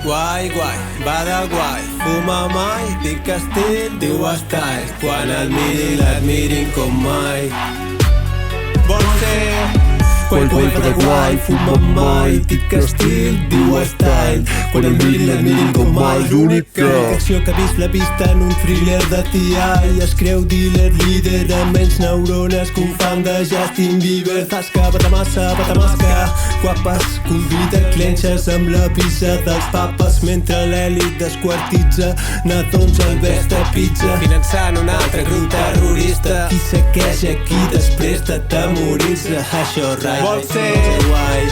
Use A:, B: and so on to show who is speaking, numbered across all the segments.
A: Guai, guai, va de guai, fuma mai, dic estil, diu style. Quan el miri l'admirin com mai. Vol ser guai, guai, va de guai, fuma mai, dic estil, diu style. Quan el miri l'admirin com mai. L'única acció que ha vist l'ha vista en un thriller de TI. Es creu dealer, líder amb menys neurones que un fan de Justin Bieber. Tasca, batamasca, guapes, convida clenxes amb la pizza dels papes mentre l'elit desquartitza nadons al best de pizza. Finançant un altre grup terrorista. Qui segueix aquí després de temorir-se? Això rai, vol ser guai,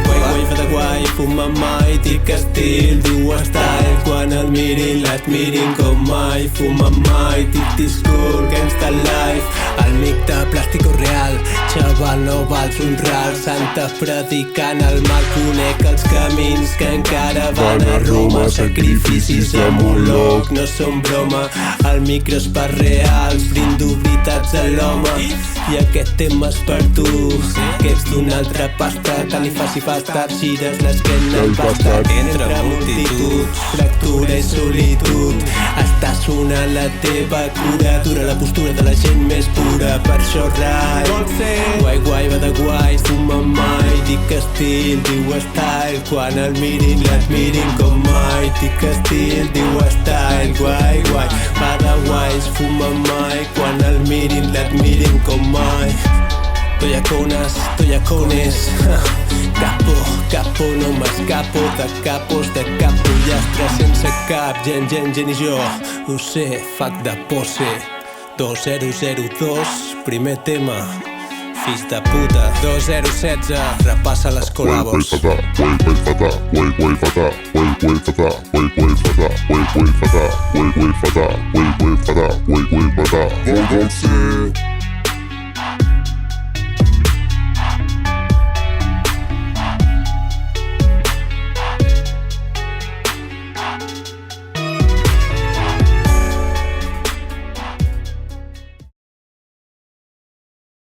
A: guai, guai, fa de guai, fuma mai, dic estil, diu style. Quan el mirin l'admirin com mai. Fuma mai, dic discours, gangsta life. El mic de plàstico real, xaval, no vals un ral. Santa predicant el mal, conec els camins que encara van a Roma. Sacrificis de Moloch no són broma. El micro és per reals, brindo veritats a l'home. I aquest tema és per tu, que ets d'una altra pasta. Tant li faci falta, gires l'esquena al pasta. Entre multituds, fractura i solitud. Està sonant la teva cura, dura la postura de la gent més pura. Per això rai, vol ser guai, guai, va de guai, fuma mai, dic estil, diu style. Quan el mirin l'admirin com mai. Dic estil, diu style, guai, guai, va de guais, fuma mai. Quan el mirin l'admirin com mai. Toyacones, capo, capo, no m'escapo de capos, de capollastres sense cap. Gent i jo, ho sé, fac de pose. 2002, primer tema, fills de puta. 2016, repassa les col·labos.
B: Vol ser